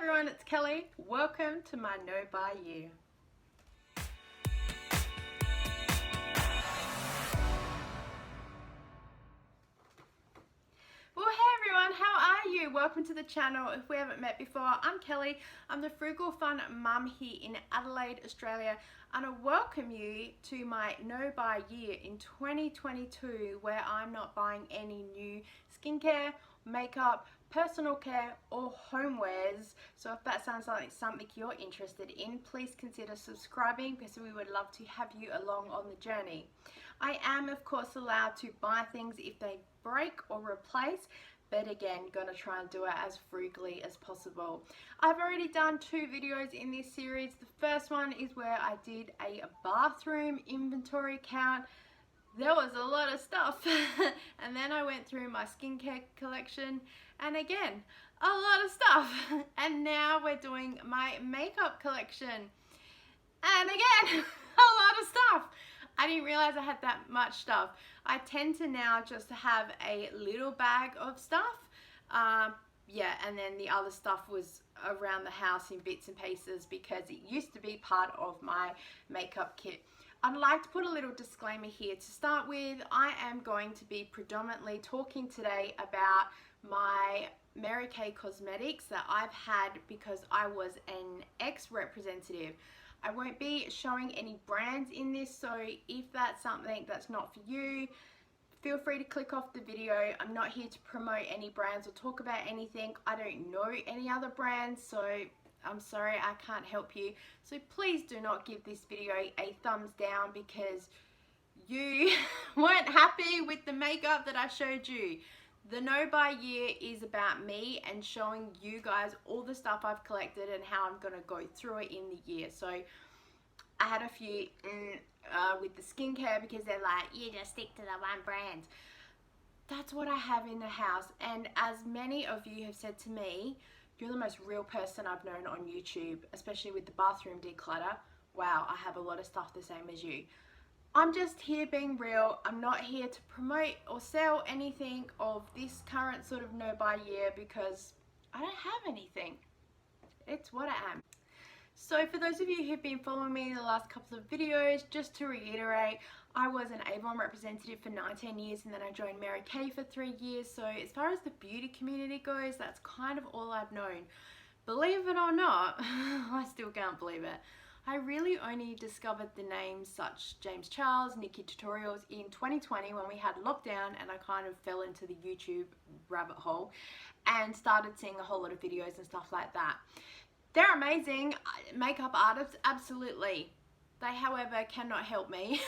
everyone, it's Kelly. Welcome to my No Buy Year. Well, hey everyone, how are you? Welcome to the channel. If we haven't met before, I'm Kelly. I'm the Frugal Fun Mum here in Adelaide, Australia, and I welcome you to my No Buy Year in 2022, where I'm not buying any new skincare, makeup, personal care or homewares. So if that sounds like something you're interested in, please consider subscribing because we would love to have you along on the journey. I am of course allowed to buy things if they break or replace, but again, gonna try and do it as frugally as possible. I've already done 2 videos in this series. The first one is where I did a bathroom inventory count. There was a lot of stuff. And then I went through my skincare collection, and again, a lot of stuff. And now we're doing my makeup collection, and again, a lot of stuff. I didn't realize I had that much stuff. I tend to now just have a little bag of stuff. Yeah, and then the other stuff was around the house in bits and pieces because it used to be part of my makeup kit. I'd like to put a little disclaimer here to start with. I am going to be predominantly talking today about my Mary Kay cosmetics that I've had because I was an ex-representative. I won't be showing any brands in this, so if that's something that's not for you, feel free to click off the video. I'm not here to promote any brands or talk about anything. I don't know any other brands, so I'm sorry, I can't help you. So please do not give this video a thumbs down because you weren't happy with the makeup that I showed you. The No Buy Year is about me and showing you guys all the stuff I've collected and how I'm going to go through it in the year. So I had a few with the skincare because they're like, you just stick to the one brand. That's what I have in the house, and as many of you have said to me, you're the most real person I've known on YouTube, especially with the bathroom declutter. Wow, I have a lot of stuff the same as you. I'm just here being real. I'm not here to promote or sell anything of this current sort of no buy year because I don't have anything. It's what I am. So for those of you who've been following me in the last couple of videos, just to reiterate, I was an Avon representative for 19 years and then I joined Mary Kay for 3 years. So as far as the beauty community goes, that's kind of all I've known. Believe it or not, I still can't believe it. I really only discovered the names such James Charles, Nikki Tutorials in 2020 when we had lockdown, and I kind of fell into the YouTube rabbit hole and started seeing a whole lot of videos and stuff like that. They're amazing makeup artists, absolutely. They, however, cannot help me.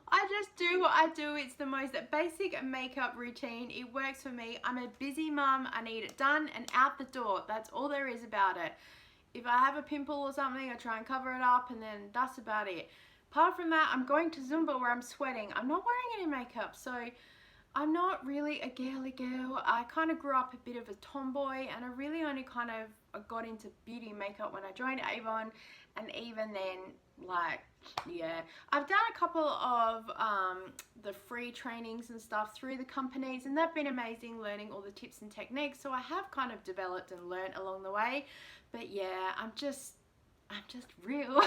I just do what I do. It's the most basic makeup routine. It works for me. I'm a busy mum. I need it done and out the door. That's all there is about it. If I have a pimple or something, I try and cover it up, and then that's about it. Apart from that, I'm going to Zumba where I'm sweating. I'm not wearing any makeup, so I'm not really a girly girl. I kind of grew up a bit of a tomboy, and I really only kind of got into beauty and makeup when I joined Avon, and even then, like, yeah. I've done a couple of the free trainings and stuff through the companies, and they've been amazing, learning all the tips and techniques, so I have kind of developed and learned along the way. But yeah, I'm just real.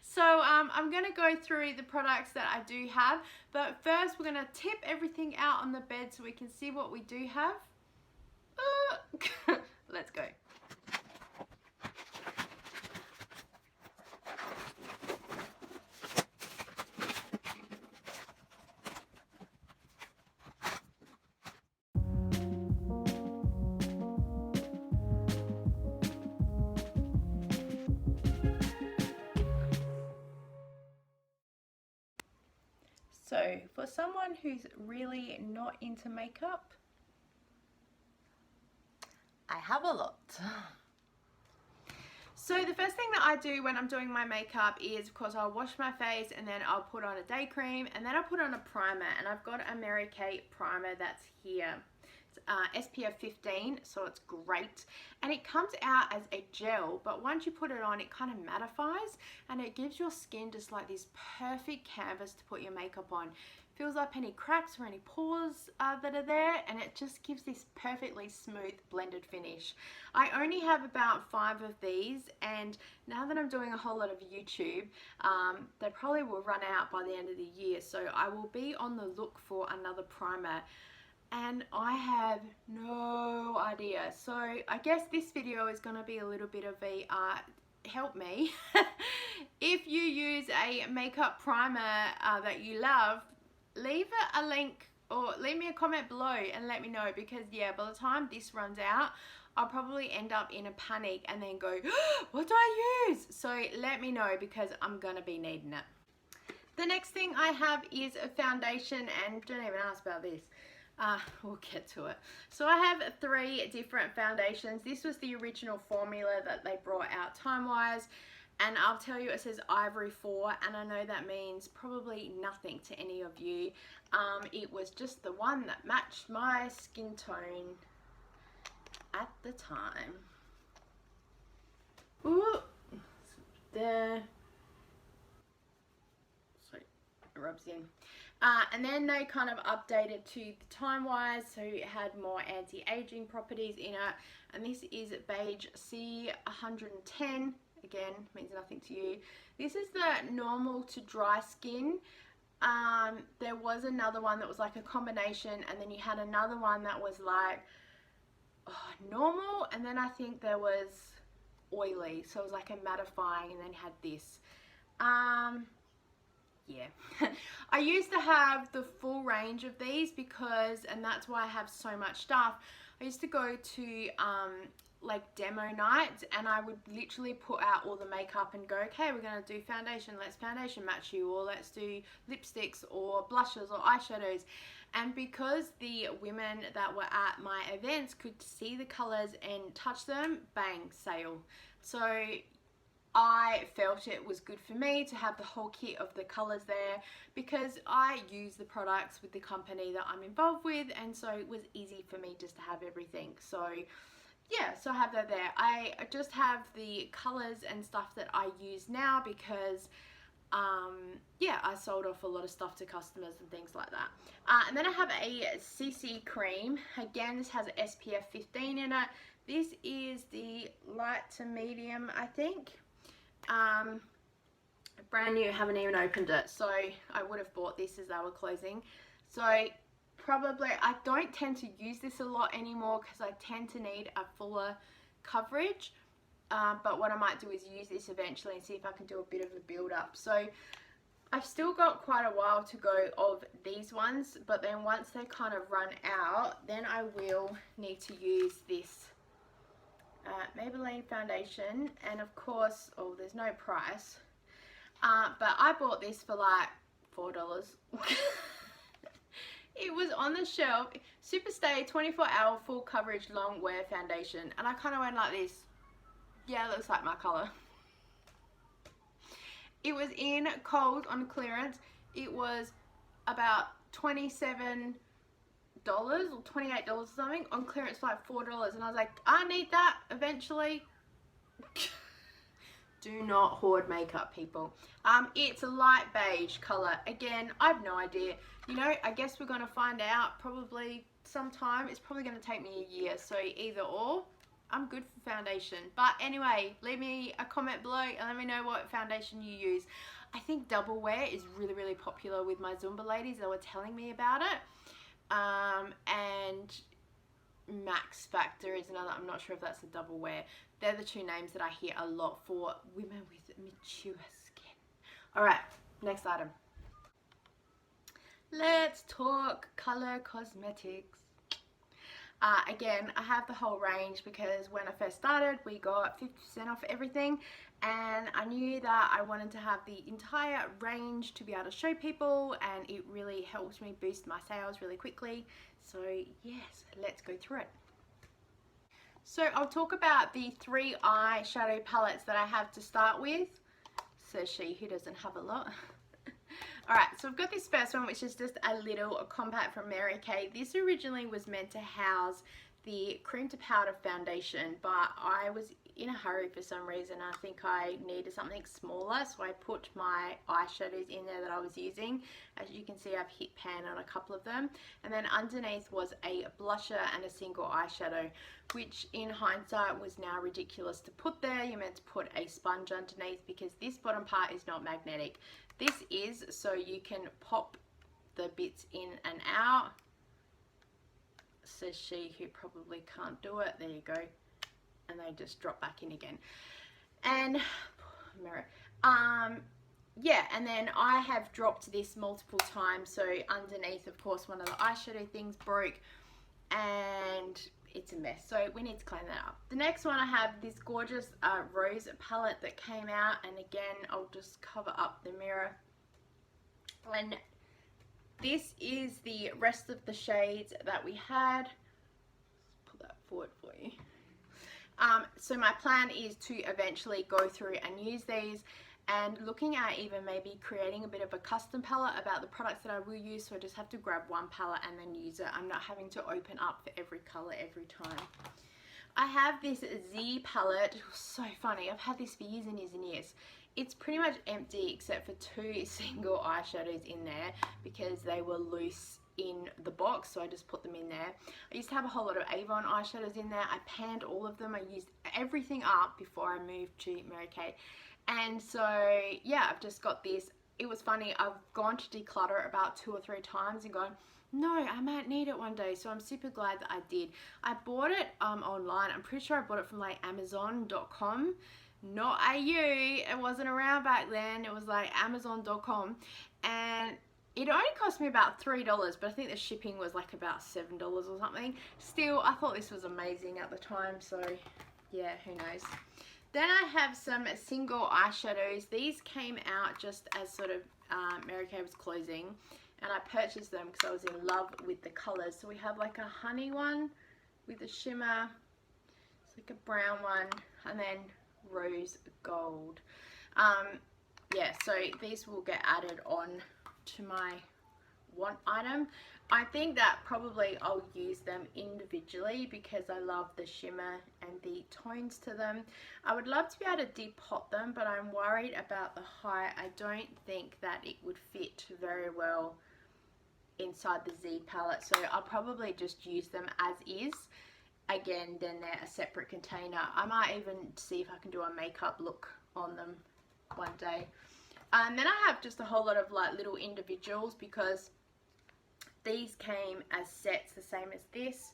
So I'm gonna go through the products that I do have, but first we're gonna tip everything out on the bed so we can see what we do have. Let's go. So for someone who's really not into makeup, I have a lot. So the first thing that I do when I'm doing my makeup is, of course, I'll wash my face and then I'll put on a day cream and then I'll put on a primer, and I've got a Mary Kay primer that's here. It's SPF 15, so it's great, and it comes out as a gel, but once you put it on, it kind of mattifies and it gives your skin just like this perfect canvas to put your makeup on. fills up any cracks or any pores that are there, and it just gives this perfectly smooth blended finish. I only have about 5 of these, and now that I'm doing a whole lot of YouTube, they probably will run out by the end of the year, so I will be on the look for another primer, and I have no idea. So I guess this video is going to be a little bit of a help me. If you use a makeup primer that you love, leave a link or leave me a comment below and let me know, because yeah, by the time this runs out, I'll probably end up in a panic and then go, oh, what do I use? So let me know, because I'm gonna be needing it. The next thing I have is a foundation, and don't even ask about this. We'll get to it. So I have 3 different foundations. This was the original formula that they brought out time-wise, and I'll tell you, it says Ivory 4, and I know that means probably nothing to any of you. It was just the one that matched my skin tone at the time. Ooh, there. So it rubs in. And then they kind of updated to the time-wise, so it had more anti-aging properties in it. And this is beige C110. Again, means nothing to you. This is the normal to dry skin. There was another one that was like a combination, and then you had another one that was like normal, and then I think there was oily, so it was like a mattifying, and then you had this. Yeah. I used to have the full range of these because, and that's why I have so much stuff, I used to go to like demo nights, and I would literally put out all the makeup and go, okay, we're going to do foundation, let's foundation match you, or let's do lipsticks or blushes or eyeshadows. And because the women that were at my events could see the colors and touch them, bang, sale. So I felt it was good for me to have the whole kit of the colors there, because I use the products with the company that I'm involved with, and so it was easy for me just to have everything. So yeah, so I have that there. I just have the colors and stuff that I use now because yeah, I sold off a lot of stuff to customers and things like that. And then I have a CC cream. Again, this has SPF 15 in it. This is the light to medium, I think. Brand new, haven't even opened it, so I would have bought this as they were closing. So probably, I don't tend to use this a lot anymore because I tend to need a fuller coverage, but what I might do is use this eventually and see if I can do a bit of a build up. So I've still got quite a while to go of these ones, but then once they kind of run out, then I will need to use this Maybelline Foundation, and of course, oh, there's no price, but I bought this for like $4. It was on the shelf, Superstay 24-hour full coverage long wear foundation, and I kind of went like this, yeah, it looks like my colour. It was in Kohl's on clearance. It was about $27 or $28 or something, on clearance for like $4, and I was like, I need that eventually. Do not hoard makeup, people. It's a light beige color. Again, I have no idea. You know, I guess we're gonna find out probably sometime. It's probably gonna take me a year, so either or. I'm good for foundation. But anyway, leave me a comment below and let me know what foundation you use. I think double wear is really, really popular with my Zumba ladies. They were telling me about it. And Max Factor is another. I'm not sure if that's a double wear. They're the 2 names that I hear a lot for women with mature skin. Alright, next item. Let's talk color cosmetics. Again, I have the whole range because when I first started, we got 50% off everything, and I knew that I wanted to have the entire range to be able to show people, and it really helps me boost my sales really quickly. So yes, let's go through it. So I'll talk about the 3 eyeshadow palettes that I have to start with, says she who doesn't have a lot. Alright, so I've got this first one, which is just a little compact from Mary Kay. This originally was meant to house the Cream to Powder foundation, but I was in a hurry for some reason. I think I needed something smaller, so I put my eyeshadows in there that I was using. As you can see, I've hit pan on a couple of them, and then underneath was a blusher and a single eyeshadow, which in hindsight was now ridiculous to put there. You're meant to put a sponge underneath because this bottom part is not magnetic. This is, so you can pop the bits in and out. Says she who probably can't do it. There you go. And they just drop back in again. And mirror. Yeah, and then I have dropped this multiple times. So underneath, of course, one of the eyeshadow things broke, and it's a mess. So we need to clean that up. The next one, I have this gorgeous rose palette that came out, and again, I'll just cover up the mirror. And this is the rest of the shades that we had. Let's put that forward for you. So my plan is to eventually go through and use these, and looking at even maybe creating a bit of a custom palette about the products that I will use, so I just have to grab one palette and then use it. I'm not having to open up for every color every time. I have this Z palette. So funny, I've had this for years and years and years. It's pretty much empty except for 2 single eyeshadows in there because they were loose in the box, so I just put them in there. I used to have a whole lot of Avon eyeshadows in there. I panned all of them. I used everything up before I moved to Mary Kay. And so yeah, I've just got this. It was funny, I've gone to declutter it about 2 or 3 times and gone, no, I might need it one day. So I'm super glad that I did. I bought it online. I'm pretty sure I bought it from like Amazon.com. Not AU, it wasn't around back then. It was like Amazon.com, and it only cost me about $3, but I think the shipping was like about $7 or something. Still, I thought this was amazing at the time, so yeah, who knows. Then I have some single eyeshadows. These came out just as sort of Mary Kay was closing, and I purchased them because I was in love with the colors. So we have like a honey one with a shimmer, it's like a brown one, and then rose gold. Yeah, so these will get added on to my want item. I think that probably I'll use them individually because I love the shimmer and the tones to them. I would love to be able to depot them, but I'm worried about the height. I don't think that it would fit very well inside the Z palette, so I'll probably just use them as is. Again, then they're a separate container. I might even see if I can do a makeup look on them one day. And then I have just a whole lot of like little individuals because these came as sets, the same as this.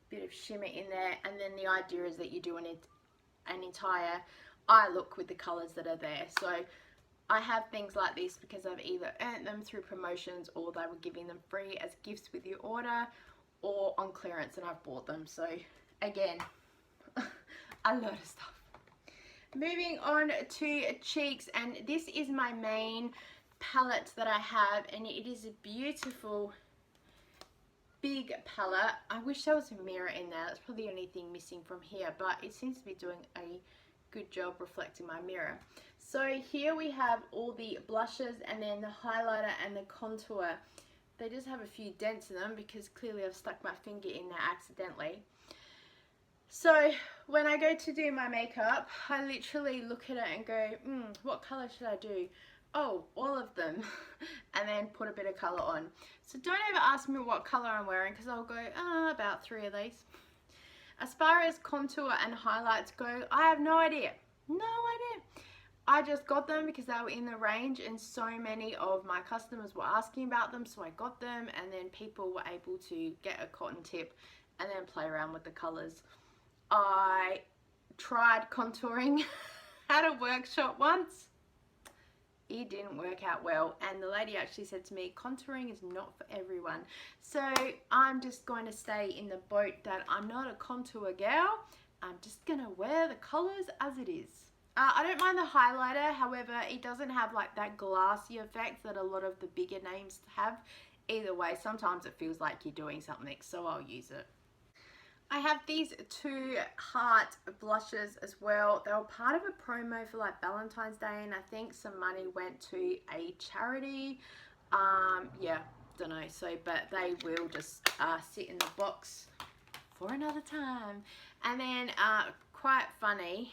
Bit of shimmer in there, and then the idea is that you do an entire eye look with the colours that are there. So I have things like this because I've either earned them through promotions or they were giving them free as gifts with your order, or on clearance and I've bought them. So again, a lot of stuff. Moving on to cheeks, and this is my main palette that I have, and it is a beautiful big palette. I wish there was a mirror in there. That's probably the only thing missing from here, but it seems to be doing a good job reflecting my mirror. So here we have all the blushes and then the highlighter and the contour. They just have a few dents in them because clearly I've stuck my finger in there accidentally. So when I go to do my makeup, I literally look at it and go, what colour should I do? Oh, all of them. And then put a bit of colour on. So don't ever ask me what colour I'm wearing because I'll go, about 3 of these. As far as contour and highlights go, I have no idea. No idea. I just got them because they were in the range and so many of my customers were asking about them, so I got them, and then people were able to get a cotton tip and then play around with the colours. I tried contouring at a workshop once. It didn't work out well, and the lady actually said to me, contouring is not for everyone. So I'm just going to stay in the boat that I'm not a contour girl. I'm just going to wear the colours as it is. I don't mind the highlighter, however, it doesn't have like that glassy effect that a lot of the bigger names have. Either way, sometimes it feels like you're doing something, so I'll use it. I have these 2 heart blushes as well. They were part of a promo for like Valentine's Day, and I think some money went to a charity. Yeah, don't know. So, but they will just sit in the box for another time. And then quite funny,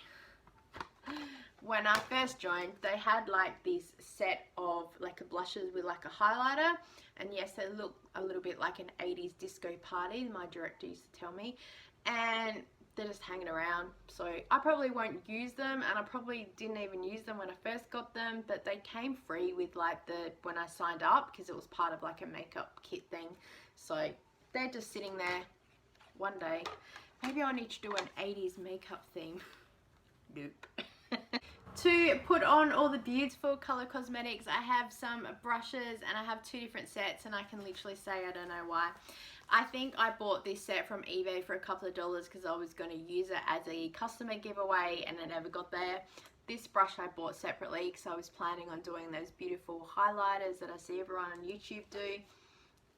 when I first joined, they had like this set of like a blushes with like a highlighter, and yes, they look a little bit like an 80s disco party, my director used to tell me, and they're just hanging around, so I probably won't use them, and I probably didn't even use them when I first got them, but they came free with like when I signed up, because it was part of like a makeup kit thing, so they're just sitting there. One day maybe I need to do an 80s makeup theme. Nope. To put on all the beautiful color cosmetics, I have some brushes, and I have 2 different sets, and I can literally say I don't know why. I think I bought this set from eBay for a couple of dollars because I was going to use it as a customer giveaway, and it never got there. This brush I bought separately because I was planning on doing those beautiful highlighters that I see everyone on YouTube do,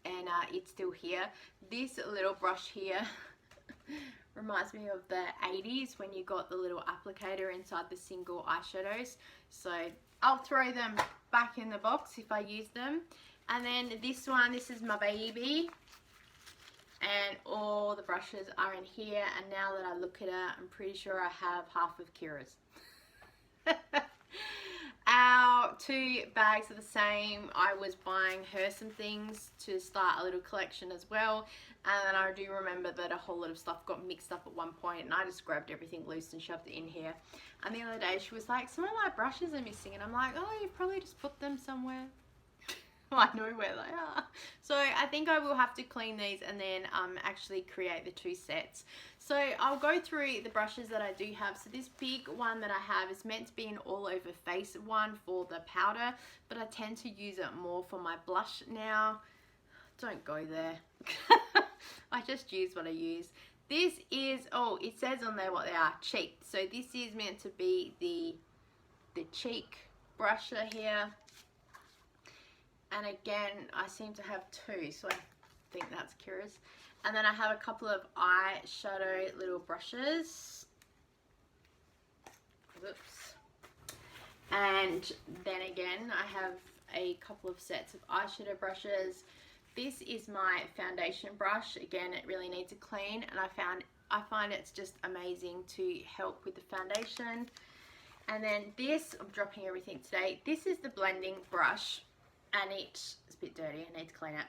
and it's still here. This little brush here reminds me of the 80s when you got the little applicator inside the single eyeshadows, so I'll throw them back in the box if I use them. And then this one, this is my baby, and all the brushes are in here, and now that I look at it, I'm pretty sure I have half of Kira's. Our 2 bags are the same. I was buying her some things to start a little collection as well, and then I do remember that a whole lot of stuff got mixed up at one point, and I just grabbed everything loose and shoved it in here. And the other day she was like, some of my brushes are missing, and I'm like, oh, you probably just put them somewhere. I know where they are. So I think I will have to clean these and then actually create the 2 sets. So I'll go through the brushes that I do have. So this big one that I have is meant to be an all over face one for the powder, but I tend to use it more for my blush now. Don't go there. I just use what I use. This is, oh, it says on there what they are, cheek. So this is meant to be the cheek brusher here. And again, I seem to have 2, so I think that's curious. And then I have a couple of eyeshadow little brushes. Whoops. And then again, I have a couple of sets of eyeshadow brushes. This is my foundation brush. Again, it really needs a clean, and I find it's just amazing to help with the foundation. And then this, I'm dropping everything today. This is the blending brush, and it's a bit dirty. I need to clean it.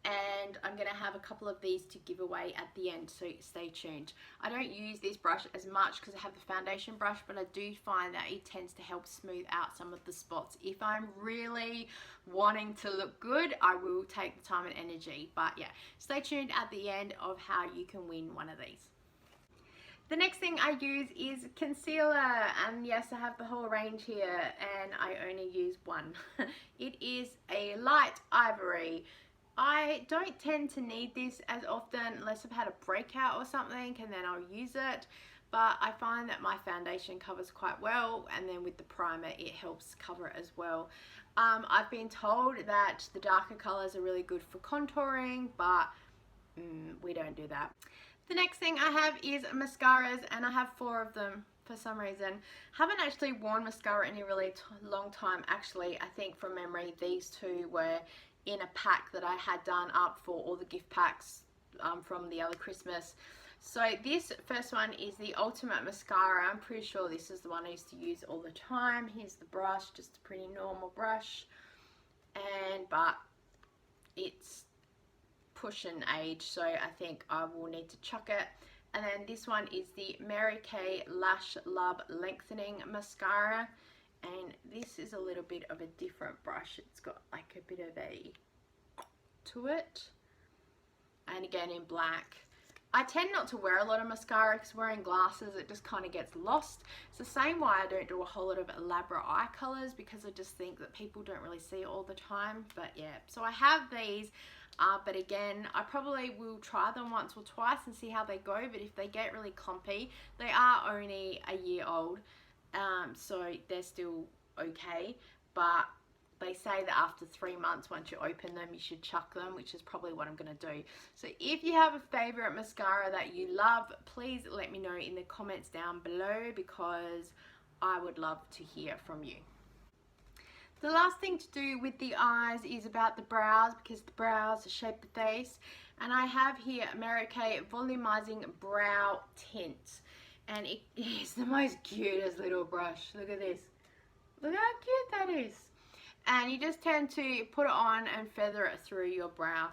And I'm going to have a couple of these to give away at the end, so stay tuned. I don't use this brush as much because I have the foundation brush, but I do find that it tends to help smooth out some of the spots. If I'm really wanting to look good, I will take the time and energy. But yeah, stay tuned at the end of how you can win one of these. The next thing I use is concealer, and yes, I have the whole range here, and I only use one. It is a light ivory. I don't tend to need this as often unless I've had a breakout or something, and then I'll use it. But I find that my foundation covers quite well, and then with the primer it helps cover it as well. I've been told that the darker colors are really good for contouring, but we don't do that. The next thing I have is mascaras, and I have 4 of them for some reason. Haven't actually worn mascara in a really long time actually. I think from memory these 2 were in a pack that I had done up for all the gift packs from the other Christmas. So this first one is the Ultimate Mascara. I'm pretty sure this is the one I used to use all the time. Here's the brush, just a pretty normal brush, but it's pushing age, so I think I will need to chuck it. And then this one is the Mary Kay Lash Love Lengthening Mascara, and this is a little bit of a different brush. It's got like a bit of a to it, and again in black. I tend not to wear a lot of mascara because wearing glasses it just kind of gets lost. It's the same why I don't do a whole lot of elaborate eye colors, because I just think that people don't really see it all the time. But yeah, so I have these. But again, I probably will try them once or twice and see how they go, but if they get really clumpy, they are only a year old, so they're still okay, but they say that after 3 months, once you open them, you should chuck them, which is probably what I'm going to do. So if you have a favorite mascara that you love, please let me know in the comments down below, because I would love to hear from you. The last thing to do with the eyes is about the brows, because the brows shape the face. And I have here Mary Kay Volumizing Brow Tint. And it is the most cutest little brush. Look at this. Look how cute that is. And you just tend to put it on and feather it through your brow.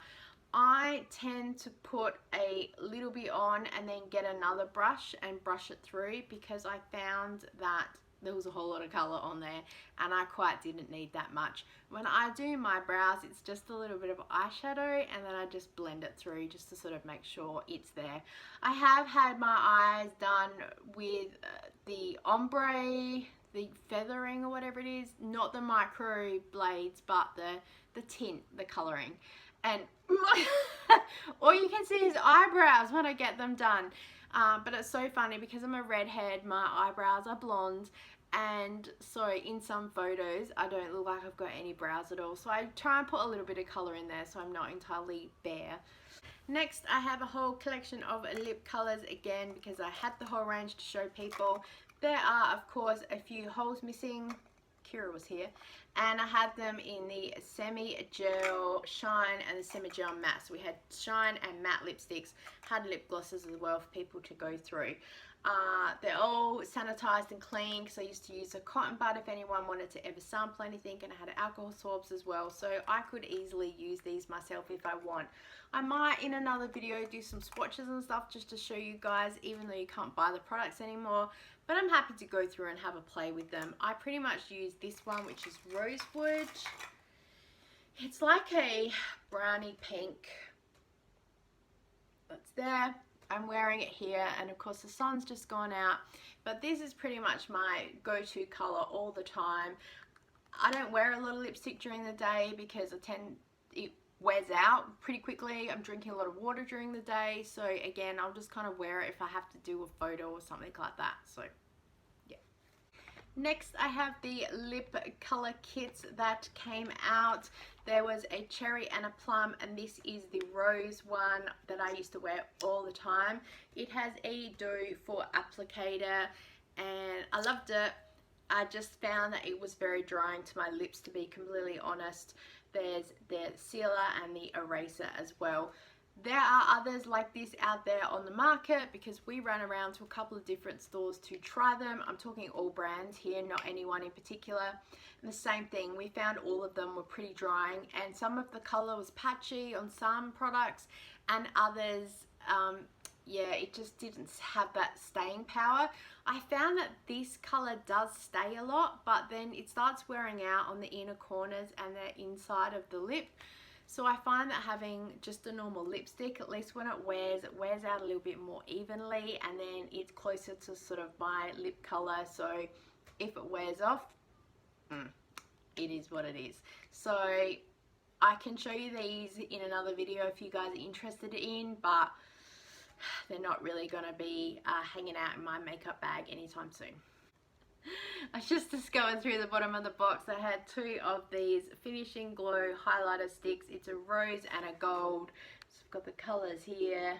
I tend to put a little bit on and then get another brush and brush it through, because I found that there was a whole lot of colour on there and I quite didn't need that much. When I do my brows, it's just a little bit of eyeshadow and then I just blend it through just to sort of make sure it's there. I have had my eyes done with the ombre, the feathering or whatever it is, not the micro blades, but the tint, the colouring. And all you can see is eyebrows when I get them done. But it's so funny because I'm a redhead, my eyebrows are blonde, and so in some photos I don't look like I've got any brows at all. So I try and put a little bit of colour in there so I'm not entirely bare. Next, I have a whole collection of lip colours again because I had the whole range to show people. There are, of course, a few holes missing. Kira was here. And I had them in the semi-gel shine and the semi-gel matte. So we had shine and matte lipsticks. Had lip glosses as well for people to go through. They're all sanitized and clean because I used to use a cotton bud if anyone wanted to ever sample anything, and I had alcohol swabs as well, so I could easily use these myself if I want. I might in another video do some swatches and stuff just to show you guys, even though you can't buy the products anymore, but I'm happy to go through and have a play with them. I pretty much use this one, which is Rosewood. It's like a brownie pink. That's there. I'm wearing it here, and of course the sun's just gone out, but this is pretty much my go-to color all the time. I don't wear a lot of lipstick during the day because it wears out pretty quickly. I'm drinking a lot of water during the day, so again, I'll just kind of wear it if I have to do a photo or something like that. So yeah. Next, I have the lip color kits that came out. There was a cherry and a plum, and this is the rose one that I used to wear all the time. It has a doe for applicator, and I loved it. I just found that it was very drying to my lips, to be completely honest. There's the sealer and the eraser as well. There are others like this out there on the market because we ran around to a couple of different stores to try them. I'm talking all brands here, not anyone in particular. And the same thing, we found all of them were pretty drying, and some of the color was patchy on some products, and others, yeah, it just didn't have that staying power. I found that this color does stay a lot, but then it starts wearing out on the inner corners and the inside of the lip. So I find that having just a normal lipstick, at least when it wears out a little bit more evenly, and then it's closer to sort of my lip color. So if it wears off, it is what it is. So I can show you these in another video if you guys are interested in, but they're not really going to be hanging out in my makeup bag anytime soon. I just going through the bottom of the box. I had two of these Finishing Glow highlighter sticks. It's a rose and a gold. So I've got the colours here.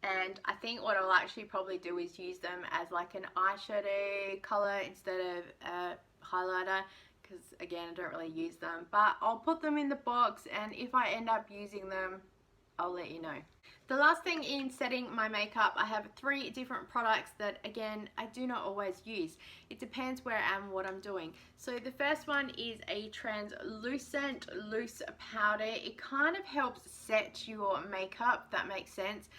And I think what I'll actually probably do is use them as like an eyeshadow colour instead of a highlighter, because again, I don't really use them. But I'll put them in the box, and if I end up using them, I'll let you know. The last thing in setting my makeup, I have 3 different products that, again, I do not always use. It depends where I am, what I'm doing. So the first one is a translucent loose powder. It kind of helps set your makeup, if that makes sense.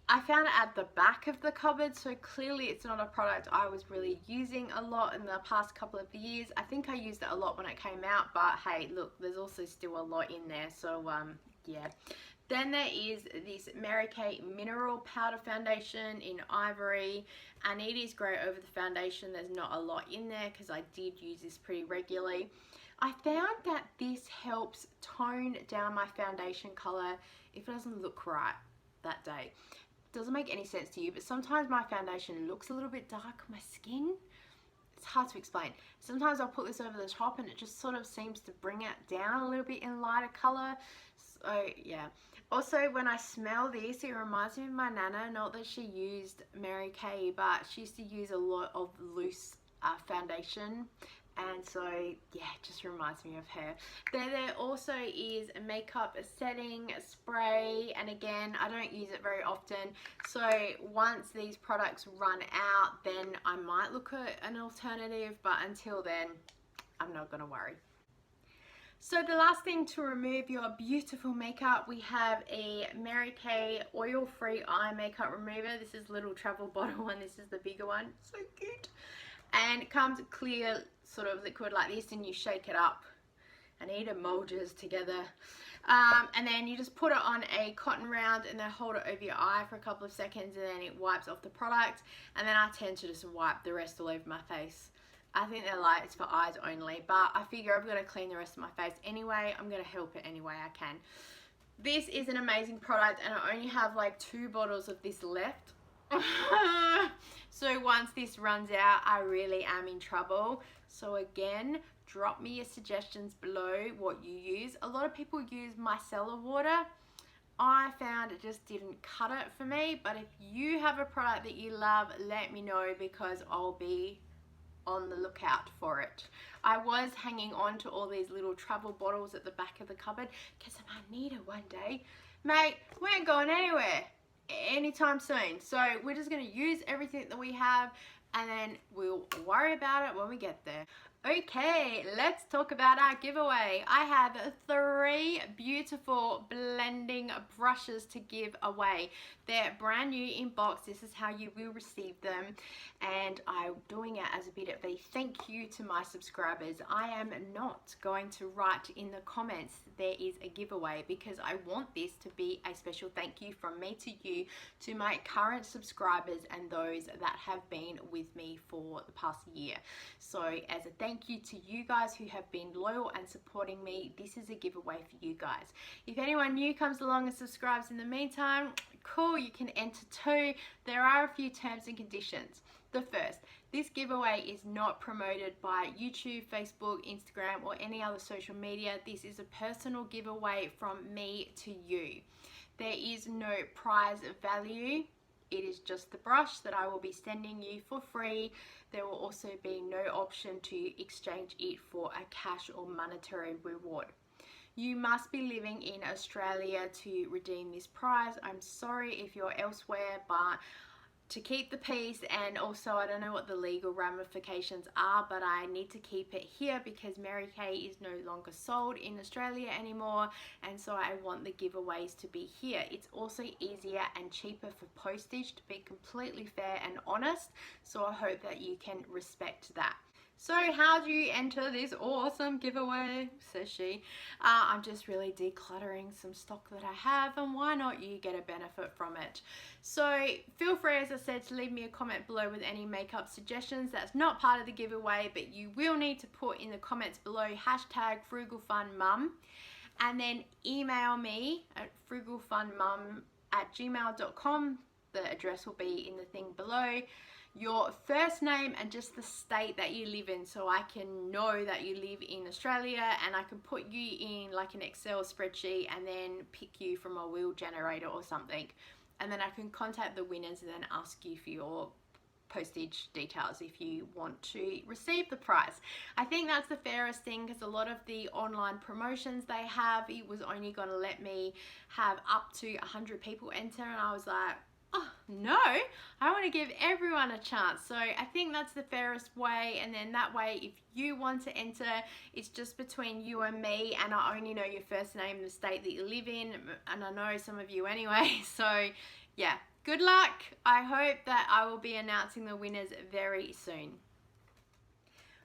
I found it at the back of the cupboard, so clearly it's not a product I was really using a lot in the past couple of years. I think I used it a lot when it came out, but hey, look, there's also still a lot in there, so yeah. Then there is this Mary Kay Mineral Powder Foundation in Ivory, and it is great over the foundation. There's not a lot in there because I did use this pretty regularly. I found that this helps tone down my foundation color if it doesn't look right that day. Doesn't make any sense to you, but sometimes my foundation looks a little bit dark on my skin. It's hard to explain. Sometimes I'll put this over the top and it just sort of seems to bring it down a little bit in lighter color. So yeah. Also, when I smell this, it reminds me of my nana. Not that she used Mary Kay, but she used to use a lot of loose foundation, And so yeah, it just reminds me of her. There also is a makeup setting spray, and again, I don't use it very often, so once these products run out, then I might look at an alternative, but until then I'm not gonna worry. So the last thing to remove your beautiful makeup, we have a Mary Kay oil-free eye makeup remover. This is a little travel bottle and this is the bigger one. So cute. And it comes clear sort of liquid like this, and you shake it up and it emulges together. And then you just put it on a cotton round and then hold it over your eye for a couple of seconds, and then it wipes off the product. And then I tend to just wipe the rest all over my face. I think they're like, it's for eyes only, but I figure I've got to clean the rest of my face anyway. I'm going to help it any way I can. This is an amazing product, and I only have like 2 bottles of this left. So once this runs out, I really am in trouble. So again, drop me your suggestions below what you use. A lot of people use micellar water. I found it just didn't cut it for me, but if you have a product that you love, let me know, because I'll be on the lookout for it. I was hanging on to all these little travel bottles at the back of the cupboard because I might need it one day. Mate, we ain't going anywhere anytime soon, so we're just going to use everything that we have, and then we'll worry about it when we get there. Okay, let's talk about our giveaway. I have 3 beautiful blending brushes to give away. They're brand new in box. This is how you will receive them, and I'm doing it as a bit of a thank you to my subscribers. I am not going to write in the comments there is a giveaway, because I want this to be a special thank you from me to you, to my current subscribers and those that have been with me for the past year. So as a thank you to you guys who have been loyal and supporting me, this is a giveaway for you guys. If anyone new comes along and subscribes in the meantime, cool, you can enter too. There are a few terms and conditions. The first, this giveaway is not promoted by YouTube, Facebook, Instagram, or any other social media. This is a personal giveaway from me to you. There is no prize value. It is just the brush that I will be sending you for free. There will also be no option to exchange it for a cash or monetary reward. You must be living in Australia to redeem this prize. I'm sorry if you're elsewhere, but to keep the peace, and also I don't know what the legal ramifications are, but I need to keep it here because Mary Kay is no longer sold in Australia anymore, and so I want the giveaways to be here. It's also easier and cheaper for postage, to be completely fair and honest, so I hope that you can respect that. So how do you enter this awesome giveaway, says she. I'm just really decluttering some stock that I have, and why not you get a benefit from it. So feel free, as I said, to leave me a comment below with any makeup suggestions. That's not part of the giveaway, but you will need to put in the comments below #FrugalFunMum, and then email me at frugalfunmum@gmail.com. The address will be in the thing below. Your first name and just the state that you live in, so I can know that you live in Australia, and I can put you in like an Excel spreadsheet and then pick you from a wheel generator or something, and then I can contact the winners and then ask you for your postage details if you want to receive the prize. I think that's the fairest thing, because a lot of the online promotions they have, it was only going to let me have up to 100 people enter, and I was like, oh no, I want to give everyone a chance. So I think that's the fairest way, and then that way if you want to enter, it's just between you and me, and I only know your first name and the state that you live in, and I know some of you anyway. So yeah, good luck. I hope that I will be announcing the winners very soon.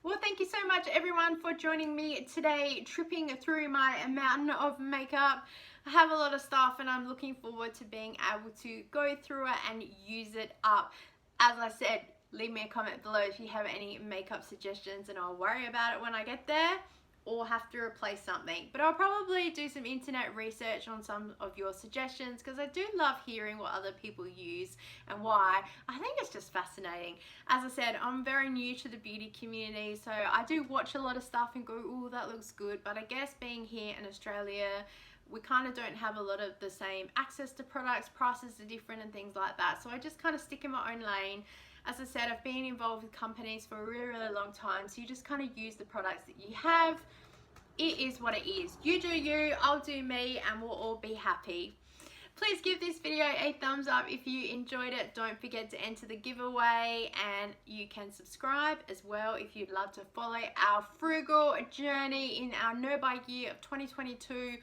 Well, thank you so much everyone for joining me today, tripping through my mountain of makeup. I have a lot of stuff, and I'm looking forward to being able to go through it and use it up. As I said, leave me a comment below if you have any makeup suggestions, and I'll worry about it when I get there, or have to replace something. But I'll probably do some internet research on some of your suggestions, because I do love hearing what other people use and why. I think it's just fascinating. As I said, I'm very new to the beauty community, so I do watch a lot of stuff and go, oh, that looks good. But I guess being here in Australia, we kind of don't have a lot of the same access to products, prices are different and things like that. So I just kind of stick in my own lane. As I said, I've been involved with companies for a really long time, so you just kind of use the products that you have. It is what it is. You do you, I'll do me, and we'll all be happy. Please give this video a thumbs up if you enjoyed it. Don't forget to enter the giveaway, and you can subscribe as well if you'd love to follow our frugal journey in our no buy year of 2022,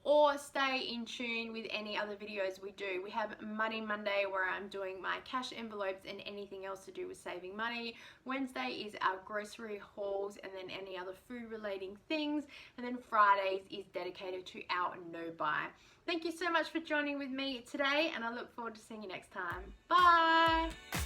or stay in tune with any other videos we do. We have Money Monday, where I'm doing my cash envelopes and anything else to do with saving money. Wednesday is our grocery hauls and then any other food relating things. And then Fridays is dedicated to our no buy. Thank you so much for joining with me today, and I look forward to seeing you next time. Bye!